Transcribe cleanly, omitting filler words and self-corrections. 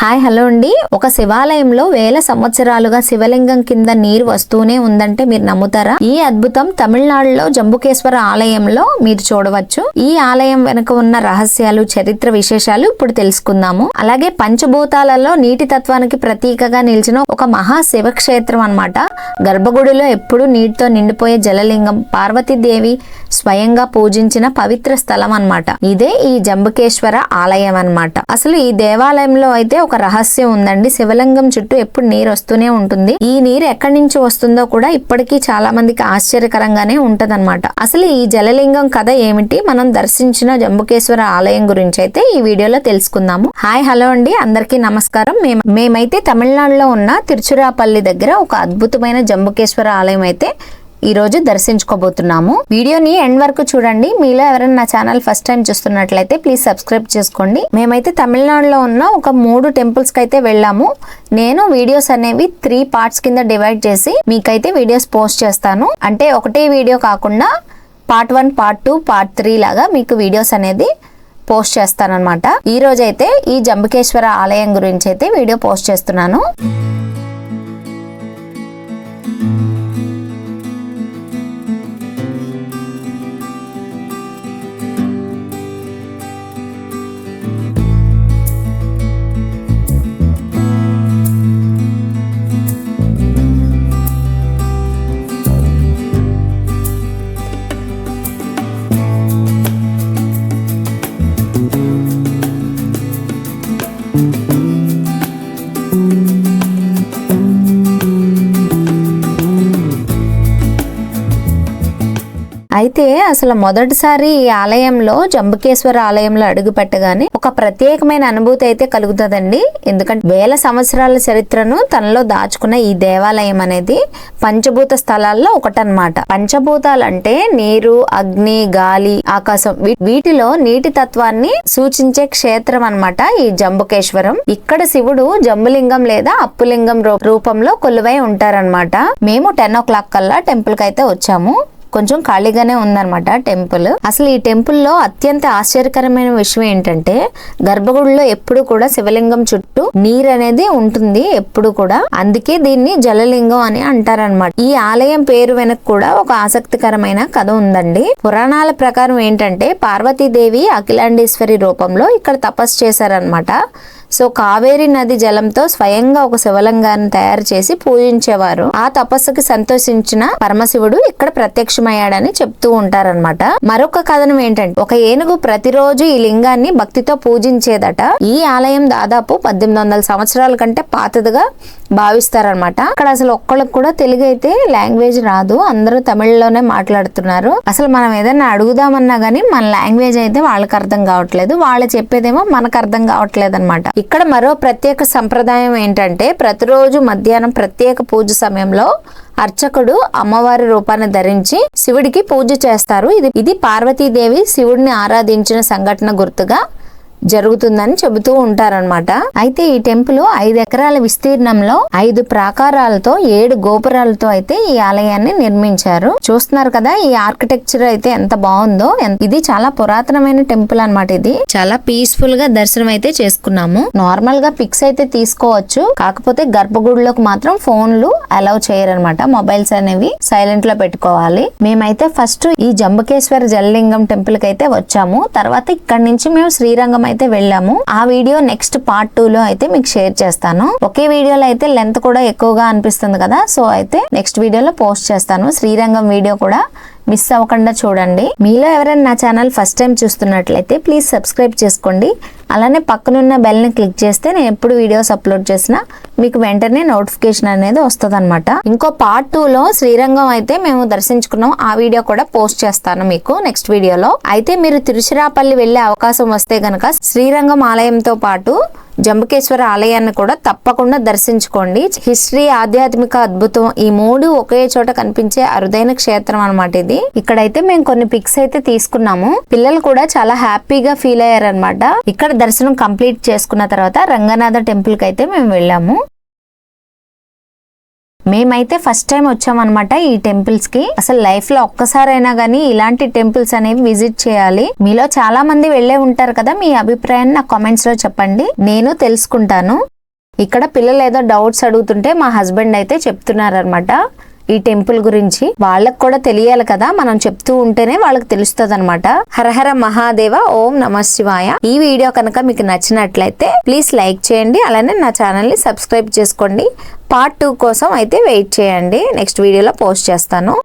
Hi hello అండి. ఒక శివాలయంలో వేల సంవత్సరాలుగా శివలింగం కింద నీరు వస్తూనే ఉందంటే మీరు నమ్ముతారా? ఈ అద్భుతం తమిళనాడులో జంబుకేశ్వర ఆలయంలో మీరు చూడవచ్చు. ఈ ఆలయం వెనుక ఉన్న రహస్యాలు, చరిత్ర విశేషాలు ఇప్పుడు తెలుసుకుందాము. అలాగే పంచభూతాలలో నీటి తత్వానికి ప్రతీకగా నిలిచిన ఒక మహా శివక్షేత్రం అన్నమాట. గర్భగుడిలో ఎప్పుడు నీటితో నిండిపోయే జలలింగం, పార్వతీదేవి స్వయంగా పూజించిన పవిత్ర స్థలం అన్నమాట. ఇదే ఈ జంబుకేశ్వర ఆలయం అన్నమాట. అసలు ఈ దేవాలయంలో అయితే ఒక రహస్యం ఉందండి. శివలింగం చుట్టూ ఎప్పుడు నీరు వస్తూనే ఉంటుంది. ఈ నీరు ఎక్కడి నుంచి వస్తుందో కూడా ఇప్పటికీ చాలా మందికి ఆశ్చర్యకరంగానే ఉంటదన్నమాట. అసలు ఈ జలలింగం కథ ఏమిటి, మనం దర్శించిన జంబుకేశ్వర ఆలయం గురించి అయితే ఈ వీడియోలో తెలుసుకుందాము. హాయ్ హలో అండి, అందరికీ నమస్కారం. మేమైతే తమిళనాడులో ఉన్న తిరుచిరాపల్లి దగ్గర ఒక అద్భుతమైన జంబుకేశ్వర ఆలయం అయితే ఈ రోజు దర్శించుకోబోతున్నాము. వీడియోని ఎండ్ వరకు చూడండి. మీలో ఎవరైనా నా ఛానల్ ఫస్ట్ టైం చూస్తున్నట్లయితే ప్లీజ్ సబ్స్క్రైబ్ చేసుకోండి. మేమైతే తమిళనాడులో ఉన్న ఒక 3 టెంపుల్స్ కి అయితే వెళ్ళాము. నేను వీడియోస్ అనేవి 3 పార్ట్స్ కింద డివైడ్ చేసి మీకైతే వీడియోస్ పోస్ట్ చేస్తాను. అంటే ఒకటే వీడియో కాకుండా పార్ట్ 1, పార్ట్ 2, పార్ట్ 3 లాగా మీకు వీడియోస్ అనేది పోస్ట్ చేస్తానన్నమాట. ఈ రోజు అయితే ఈ జంబుకేశ్వర ఆలయం గురించి అయితే వీడియో పోస్ట్ చేస్తున్నాను. అయితే అసలు మొదటిసారి ఈ ఆలయంలో జంబుకేశ్వర ఆలయంలో అడుగు పెట్టగానే ఒక ప్రత్యేకమైన అనుభూతి అయితే కలుగుతుందండి. ఎందుకంటే వేల సంవత్సరాల చరిత్రను తనలో దాచుకున్న ఈ దేవాలయం అనేది పంచభూత స్థలాల్లో ఒకటన్నమాట. పంచభూతాలు అంటే నీరు, అగ్ని, గాలి, ఆకాశం. వీటిలో నీటి తత్వాన్ని సూచించే క్షేత్రం అన్నమాట ఈ జంబుకేశ్వరం. ఇక్కడ శివుడు జంబులింగం లేదా అప్పులింగం రూపంలో కొలువై ఉంటారన్నమాట. మేము 10 o'clock కల్లా టెంపుల్ కి అయితే వచ్చాము. కొంచెం ఖాళీగానే ఉందన్నమాట టెంపుల్. అసలు ఈ టెంపుల్లో అత్యంత ఆశ్చర్యకరమైన విషయం ఏంటంటే గర్భగుడిలో ఎప్పుడు కూడా శివలింగం చుట్టూ నీరు అనేది ఉంటుంది ఎప్పుడు కూడా. అందుకే దీన్ని జలలింగం అని అంటారనమాట. ఈ ఆలయం పేరు వెనక కూడా ఒక ఆసక్తికరమైన కథ ఉందండి. పురాణాల ప్రకారం ఏంటంటే పార్వతీదేవి అఖిలాండేశ్వరి రూపంలో ఇక్కడ తపస్సు చేశారనమాట. సో కావేరి నది జలంతో స్వయంగా ఒక శివలింగాన్ని తయారు చేసి పూజించేవారు. ఆ తపస్సుకి సంతోషించిన పరమశివుడు ఇక్కడ ప్రత్యక్షమయ్యాడని చెప్తూ ఉంటారనమాట. మరొక కథనం ఏంటంటే ఒక ఏనుగు ప్రతిరోజు ఈ లింగాన్ని భక్తితో పూజించేదట. ఈ ఆలయం దాదాపు 1800 సంవత్సరాల కంటే పాతదిగా భావిస్తారనమాట. అక్కడ అసలు ఒక్కళ్ళకి కూడా తెలుగు అయితే లాంగ్వేజ్ రాదు, అందరూ తమిళ్లోనే మాట్లాడుతున్నారు. అసలు మనం ఏదైనా అడుగుదామన్నా గానీ మన లాంగ్వేజ్ అయితే వాళ్ళకి అర్థం కావట్లేదు, వాళ్ళు చెప్పేదేమో మనకు అర్థం కావట్లేదు అనమాట. ఇక్కడ మరో ప్రత్యేక సంప్రదాయం ఏంటంటే ప్రతిరోజు మధ్యాహ్నం ప్రత్యేక పూజ సమయంలో అర్చకుడు అమ్మవారి రూపాన్ని ధరించి శివుడికి పూజ చేస్తారు. ఇది పార్వతీదేవి శివుడిని ఆరాధించిన సంఘటన గుర్తుగా జరుగుతుందని చెబుతూ ఉంటారనమాట. అయితే ఈ టెంపుల్ 5 ఎకరాల విస్తీర్ణంలో 5 ప్రాకారాలతో 7 గోపురాలతో అయితే ఈ ఆలయాన్ని నిర్మించారు. చూస్తున్నారు కదా ఈ ఆర్కిటెక్చర్ అయితే ఎంత బాగుందో. ఇది చాలా పురాతనమైన టెంపుల్ అన్నమాట. ఇది చాలా పీస్ఫుల్ గా దర్శనం అయితే చేసుకున్నాము. నార్మల్ గా పిక్స్ అయితే తీసుకోవచ్చు, కాకపోతే గర్భగుడిలోకి మాత్రం ఫోన్లు అలౌ చేయరనమాట. మొబైల్స్ అనేవి సైలెంట్ లో పెట్టుకోవాలి. మేమైతే ఫస్ట్ ఈ జంబుకేశ్వర జలలింగం టెంపుల్ కి అయితే వచ్చాము. తర్వాత ఇక్కడ నుంచి మేము శ్రీరంగం అయితే వెళ్ళాము. ఆ వీడియో నెక్స్ట్ పార్ట్ 2 లో అయితే మీకు షేర్ చేస్తాను. ఒకే వీడియోలో అయితే లెంత్ కూడా ఎక్కువగా అనిపిస్తుంది కదా, సో అయితే నెక్స్ట్ వీడియోలో పోస్ట్ చేస్తాను. శ్రీరంగం వీడియో కూడా మిస్ అవ్వకుండా చూడండి. మీలో ఎవరైనా నా ఛానల్ ఫస్ట్ టైం చూస్తున్నట్లయితే ప్లీజ్ సబ్స్క్రైబ్ చేసుకోండి. అలానే పక్కనున్న బెల్ ని క్లిక్ చేస్తే నేను ఎప్పుడు వీడియోస్ అప్లోడ్ చేసినా మీకు వెంటనే నోటిఫికేషన్ అనేది వస్తుంది అనమాట. ఇంకో పార్ట్ 2 లో శ్రీరంగం అయితే మేము దర్శించుకున్నాం. ఆ వీడియో కూడా పోస్ట్ చేస్తాను మీకు నెక్స్ట్ వీడియోలో. అయితే మీరు తిరుచిరాపల్లి వెళ్లే అవకాశం వస్తే గనక శ్రీరంగం ఆలయంతో పాటు జంబుకేశ్వర ఆలయాన్ని కూడా తప్పకుండా దర్శించుకోండి. హిస్టరీ, ఆధ్యాత్మిక అద్భుతం ఈ 3 ఒకే చోట కనిపించే అరుదైన క్షేత్రం అన్నమాట ఇది. ఇక్కడైతే మేము కొన్ని పిక్స్ అయితే తీసుకున్నాము. పిల్లలు కూడా చాలా హ్యాపీగా ఫీల్ అయ్యారనమాట. ఇక్కడ దర్శనం కంప్లీట్ చేసుకున్న తర్వాత రంగనాథ టెంపుల్ కి అయితే మేము వెళ్ళాము. మేమైతే ఫస్ట్ టైం వచ్చామన్నమాట ఈ టెంపుల్స్ కి. అసలు లైఫ్ లో ఒక్కసారైనా గానీ ఇలాంటి టెంపుల్స్ అనేవి విజిట్ చేయాలి. మీలో చాలా మంది వెళ్ళే ఉంటారు కదా, మీ అభిప్రాయాన్ని నా కామెంట్స్ లో చెప్పండి, నేను తెలుసుకుంటాను. ఇక్కడ పిల్లలు ఏదో డౌట్స్ అడుగుతుంటే మా హస్బెండ్ అయితే చెప్తున్నారనమాట ఈ టెంపుల్ గురించి. వాళ్ళకు కూడా తెలియాలి కదా, మనం చెప్తూ ఉంటేనే వాళ్ళకి తెలుస్తుంది అనమాట. హరహర మహాదేవ, ఓం నమః శివాయ. ఈ వీడియో కనుక మీకు నచ్చినట్లయితే ప్లీజ్ లైక్ చేయండి, అలానే నా ఛానల్ ని సబ్స్క్రైబ్ చేసుకోండి. పార్ట్ 2 కోసం అయితే వెయిట్ చేయండి, నెక్స్ట్ వీడియోలో పోస్ట్ చేస్తాను.